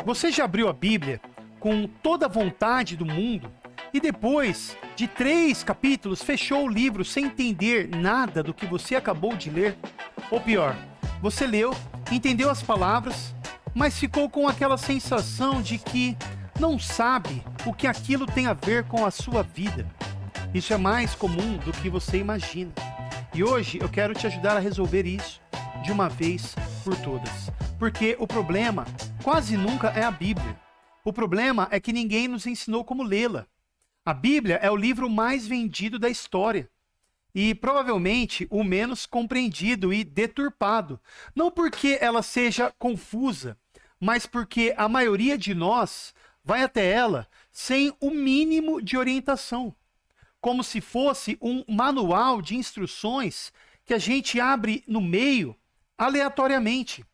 Você já abriu a Bíblia com toda a vontade do mundo e depois de 3 capítulos fechou o livro sem entender nada do que você acabou de ler? Ou pior, você leu, entendeu as palavras, mas ficou com aquela sensação de que não sabe o que aquilo tem a ver com a sua vida. Isso é mais comum do que você imagina. E hoje eu quero te ajudar a resolver isso de uma vez por todas. Porque o problema quase nunca é a Bíblia. O problema é que ninguém nos ensinou como lê-la. A Bíblia é o livro mais vendido da história. E provavelmente o menos compreendido e deturpado. Não porque ela seja confusa, mas porque a maioria de nós vai até ela sem o mínimo de orientação. Como se fosse um manual de instruções que a gente abre no meio aleatoriamente.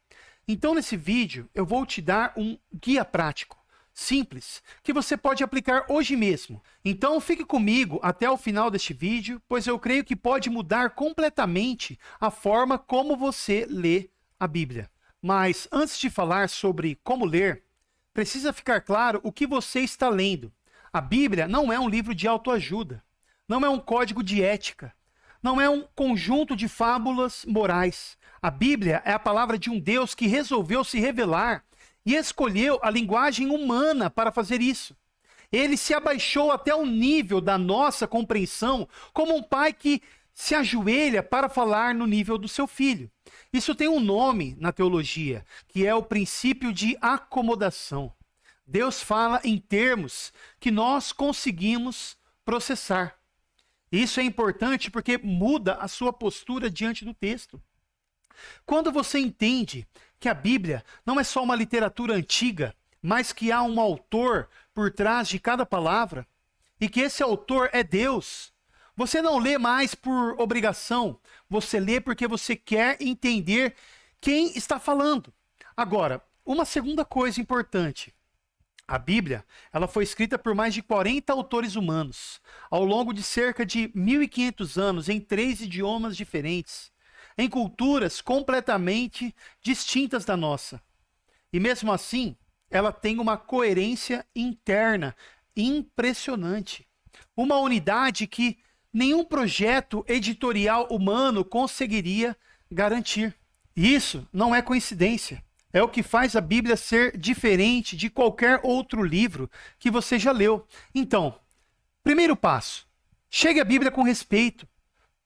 Então, nesse vídeo, eu vou te dar um guia prático, simples, que você pode aplicar hoje mesmo. Então, fique comigo até o final deste vídeo, pois eu creio que pode mudar completamente a forma como você lê a Bíblia. Mas, antes de falar sobre como ler, precisa ficar claro o que você está lendo. A Bíblia não é um livro de autoajuda, não é um código de ética, não é um conjunto de fábulas morais. A Bíblia é a palavra de um Deus que resolveu se revelar e escolheu a linguagem humana para fazer isso. Ele se abaixou até o nível da nossa compreensão, como um pai que se ajoelha para falar no nível do seu filho. Isso tem um nome na teologia, que é o princípio de acomodação. Deus fala em termos que nós conseguimos processar. Isso é importante porque muda a sua postura diante do texto. Quando você entende que a Bíblia não é só uma literatura antiga, mas que há um autor por trás de cada palavra, e que esse autor é Deus, você não lê mais por obrigação, você lê porque você quer entender quem está falando. Agora, uma segunda coisa importante. A Bíblia, ela foi escrita por mais de 40 autores humanos, ao longo de cerca de 1.500 anos, em 3 idiomas diferentes, em culturas completamente distintas da nossa. E mesmo assim, ela tem uma coerência interna impressionante. Uma unidade que nenhum projeto editorial humano conseguiria garantir. E isso não é coincidência. É o que faz a Bíblia ser diferente de qualquer outro livro que você já leu. Então, primeiro passo, chegue à Bíblia com respeito.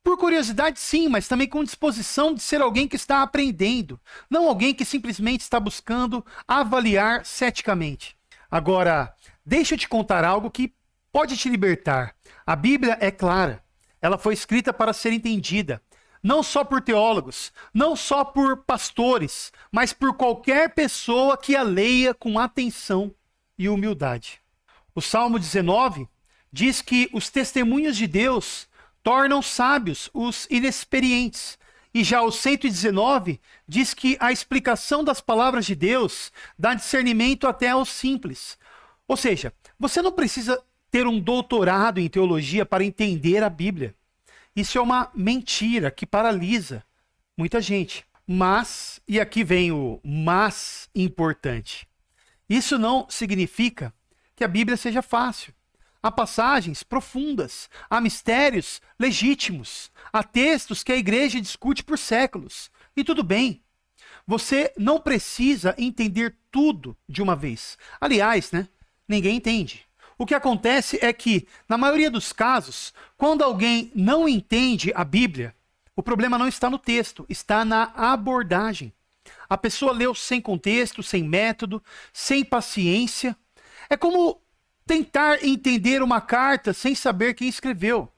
Por curiosidade, sim, mas também com disposição de ser alguém que está aprendendo, não alguém que simplesmente está buscando avaliar ceticamente. Agora, deixa eu te contar algo que pode te libertar. A Bíblia é clara. Ela foi escrita para ser entendida. Não só por teólogos, não só por pastores, mas por qualquer pessoa que a leia com atenção e humildade. O Salmo 19 diz que os testemunhos de Deus tornam sábios os inexperientes. E já o 119 diz que a explicação das palavras de Deus dá discernimento até aos simples. Ou seja, você não precisa ter um doutorado em teologia para entender a Bíblia. Isso é uma mentira que paralisa muita gente. Mas, e aqui vem o mas importante, isso não significa que a Bíblia seja fácil. Há passagens profundas, há mistérios legítimos, há textos que a igreja discute por séculos. E tudo bem, você não precisa entender tudo de uma vez. Aliás, ninguém entende. O que acontece é que, na maioria dos casos, quando alguém não entende a Bíblia, o problema não está no texto, está na abordagem. A pessoa leu sem contexto, sem método, sem paciência. É como tentar entender uma carta sem saber quem escreveu,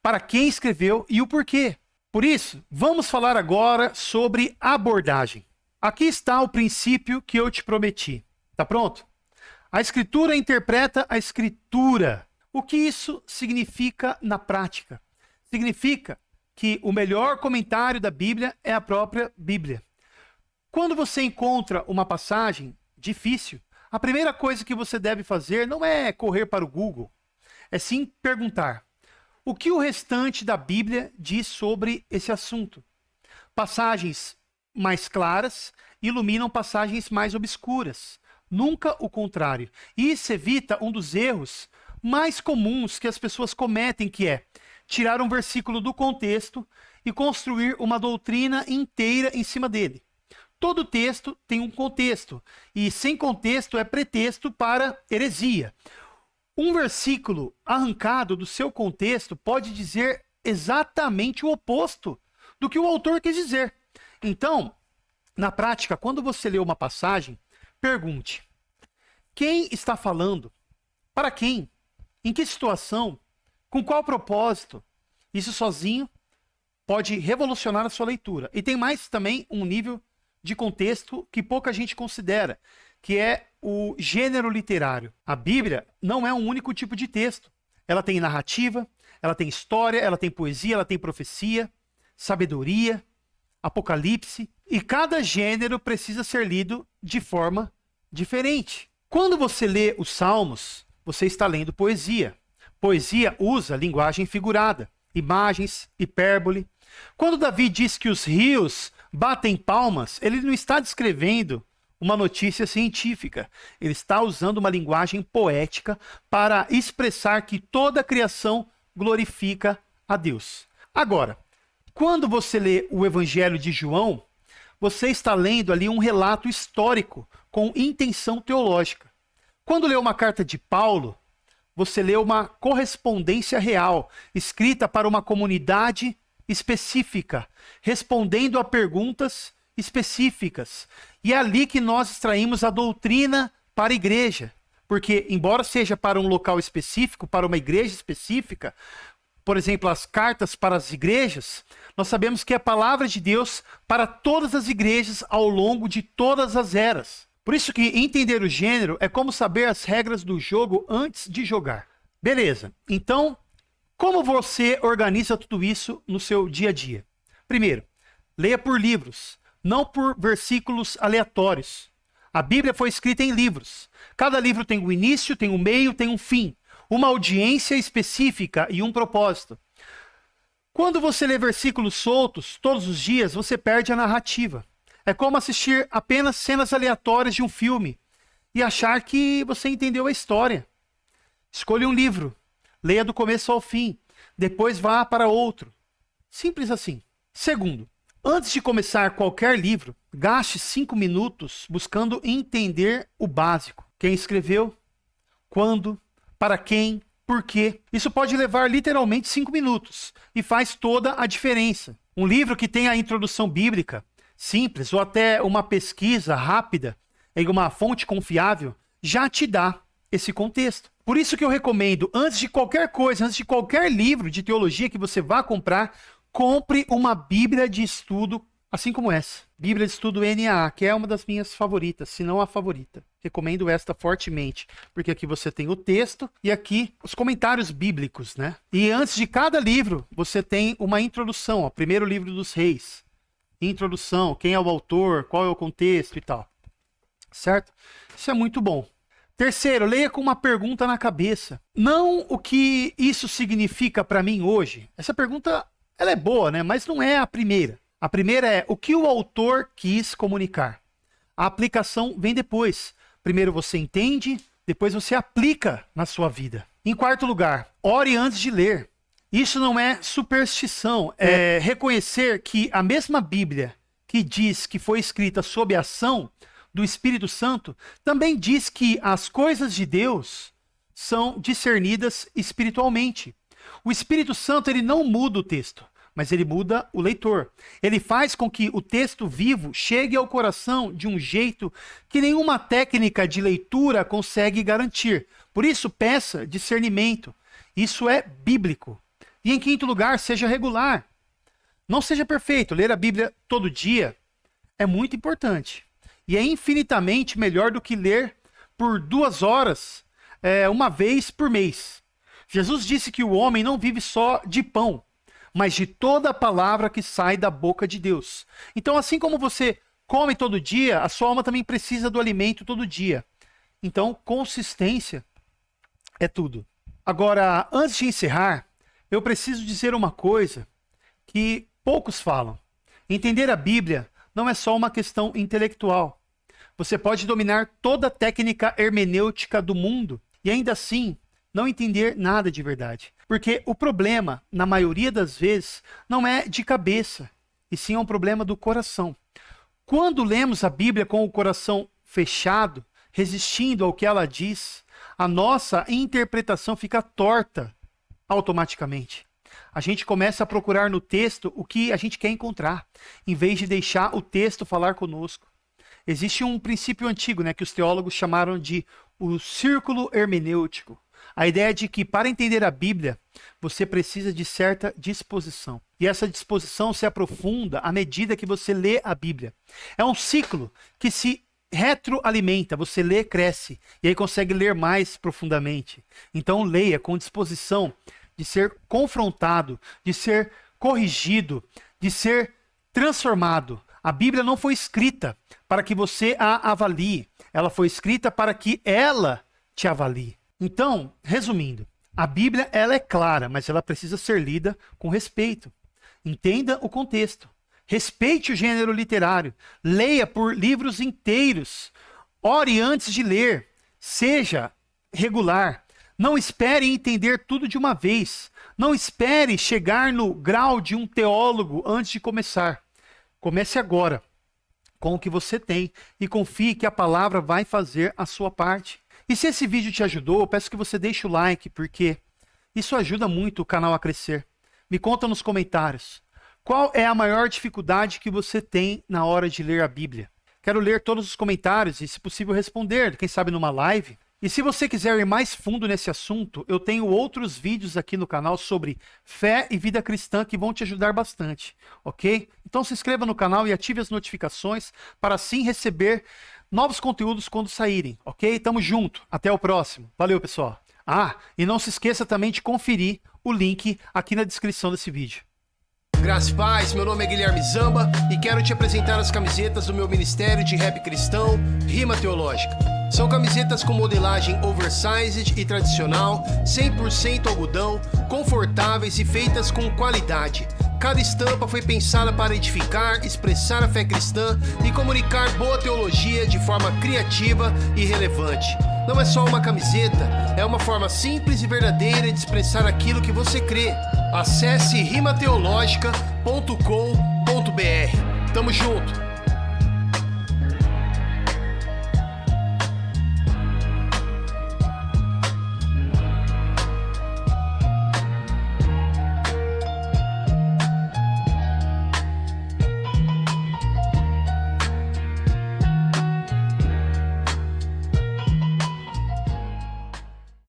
para quem escreveu e o porquê. Por isso, vamos falar agora sobre abordagem. Aqui está o princípio que eu te prometi. Tá pronto? A Escritura interpreta a Escritura. O que isso significa na prática? Significa que o melhor comentário da Bíblia é a própria Bíblia. Quando você encontra uma passagem difícil, a primeira coisa que você deve fazer não é correr para o Google, é sim perguntar: o que o restante da Bíblia diz sobre esse assunto? Passagens mais claras iluminam passagens mais obscuras. nunca o contrário. E isso evita um dos erros mais comuns que as pessoas cometem, que é tirar um versículo do contexto e construir uma doutrina inteira em cima dele. Todo texto tem um contexto, e sem contexto é pretexto para heresia. Um versículo arrancado do seu contexto pode dizer exatamente o oposto do que o autor quis dizer. Então, na prática, quando você lê uma passagem, pergunte: quem está falando? Para quem? Em que situação? Com qual propósito? Isso sozinho pode revolucionar a sua leitura. E tem mais também um nível de contexto que pouca gente considera, que é o gênero literário. A Bíblia não é um único tipo de texto. Ela tem narrativa, ela tem história, ela tem poesia, ela tem profecia, sabedoria, apocalipse. E cada gênero precisa ser lido de forma diferente. Quando você lê os Salmos, você está lendo poesia. Poesia usa linguagem figurada, imagens, hipérbole. Quando Davi diz que os rios batem palmas, ele não está descrevendo uma notícia científica. Ele está usando uma linguagem poética para expressar que toda a criação glorifica a Deus. Agora, quando você lê o Evangelho de João, você está lendo ali um relato histórico com intenção teológica. Quando lê uma carta de Paulo, você lê uma correspondência real, escrita para uma comunidade específica, respondendo a perguntas específicas. E é ali que nós extraímos a doutrina para a igreja. Porque, embora seja para um local específico, para uma igreja específica, por exemplo, as cartas para as igrejas, nós sabemos que é a palavra de Deus para todas as igrejas ao longo de todas as eras. Por isso que entender o gênero é como saber as regras do jogo antes de jogar. Beleza, então, como você organiza tudo isso no seu dia a dia? Primeiro, leia por livros, não por versículos aleatórios. A Bíblia foi escrita em livros. Cada livro tem um início, tem um meio, tem um fim. Uma audiência específica e um propósito. Quando você lê versículos soltos todos os dias, você perde a narrativa. É como assistir apenas cenas aleatórias de um filme e achar que você entendeu a história. Escolha um livro, leia do começo ao fim, depois vá para outro. Simples assim. Segundo, antes de começar qualquer livro, gaste 5 minutos buscando entender o básico. Quem escreveu, quando, para quem, por quê. Isso pode levar literalmente 5 minutos e faz toda a diferença. Um livro que tem a introdução bíblica simples ou até uma pesquisa rápida em uma fonte confiável já te dá esse contexto. Por isso que eu recomendo, antes de qualquer coisa, antes de qualquer livro de teologia que você vá comprar, compre uma Bíblia de estudo assim como essa. Bíblia de estudo NAA, que é uma das minhas favoritas, se não a favorita. Recomendo esta fortemente, porque aqui você tem o texto e aqui os comentários bíblicos, né? E antes de cada livro, você tem uma introdução, ó, primeiro livro dos reis. Introdução, quem é o autor, qual é o contexto e tal. Certo? Isso é muito bom. Terceiro, leia com uma pergunta na cabeça. Não o que isso significa para mim hoje. Essa pergunta, ela é boa, né? Mas não é a primeira. A primeira é o que o autor quis comunicar. A aplicação vem depois. Primeiro você entende, depois você aplica na sua vida. Em quarto lugar, ore antes de ler. Isso não é superstição, é reconhecer que a mesma Bíblia que diz que foi escrita sob a ação do Espírito Santo, também diz que as coisas de Deus são discernidas espiritualmente. O Espírito Santo, ele não muda o texto, mas ele muda o leitor. Ele faz com que o texto vivo chegue ao coração de um jeito que nenhuma técnica de leitura consegue garantir. Por isso, peça discernimento. Isso é bíblico. E em quinto lugar, seja regular. Não seja perfeito. Ler a Bíblia todo dia é muito importante. E é infinitamente melhor do que ler por 2 horas, uma vez por mês. Jesus disse que o homem não vive só de pão, mas de toda a palavra que sai da boca de Deus. Então, assim como você come todo dia, a sua alma também precisa do alimento todo dia. Então, consistência é tudo. Agora, antes de encerrar, eu preciso dizer uma coisa que poucos falam. Entender a Bíblia não é só uma questão intelectual. Você pode dominar toda a técnica hermenêutica do mundo e ainda assim não entender nada de verdade. Porque o problema, na maioria das vezes, não é de cabeça, e sim é um problema do coração. Quando lemos a Bíblia com o coração fechado, resistindo ao que ela diz, a nossa interpretação fica torta automaticamente. A gente começa a procurar no texto o que a gente quer encontrar, em vez de deixar o texto falar conosco. Existe um princípio antigo, que os teólogos chamaram de o círculo hermenêutico. A ideia de que, para entender a Bíblia, você precisa de certa disposição. E essa disposição se aprofunda à medida que você lê a Bíblia. É um ciclo que se retroalimenta. Você lê, cresce, e aí consegue ler mais profundamente. Então leia com disposição de ser confrontado, de ser corrigido, de ser transformado. A Bíblia não foi escrita para que você a avalie. Ela foi escrita para que ela te avalie. Então, resumindo, a Bíblia ela é clara, mas ela precisa ser lida com respeito. Entenda o contexto. Respeite o gênero literário. Leia por livros inteiros. Ore antes de ler. Seja regular. Não espere entender tudo de uma vez. Não espere chegar no grau de um teólogo antes de começar. Comece agora com o que você tem e confie que a palavra vai fazer a sua parte. E se esse vídeo te ajudou, eu peço que você deixe o like, porque isso ajuda muito o canal a crescer. Me conta nos comentários. Qual é a maior dificuldade que você tem na hora de ler a Bíblia? Quero ler todos os comentários e, se possível, responder, quem sabe numa live. E se você quiser ir mais fundo nesse assunto, eu tenho outros vídeos aqui no canal sobre fé e vida cristã que vão te ajudar bastante, ok? Então se inscreva no canal e ative as notificações para assim receber novos conteúdos quando saírem, ok? Tamo junto, até o próximo. Valeu, pessoal. E não se esqueça também de conferir o link aqui na descrição desse vídeo. Graças e paz, meu nome é Guilherme Zamba e quero te apresentar as camisetas do meu ministério de rap cristão, Rima Teológica. São camisetas com modelagem oversized e tradicional, 100% algodão, confortáveis e feitas com qualidade. Cada estampa foi pensada para edificar, expressar a fé cristã e comunicar boa teologia de forma criativa e relevante. Não é só uma camiseta, é uma forma simples e verdadeira de expressar aquilo que você crê. Acesse rimateologica.com.br. Tamo junto!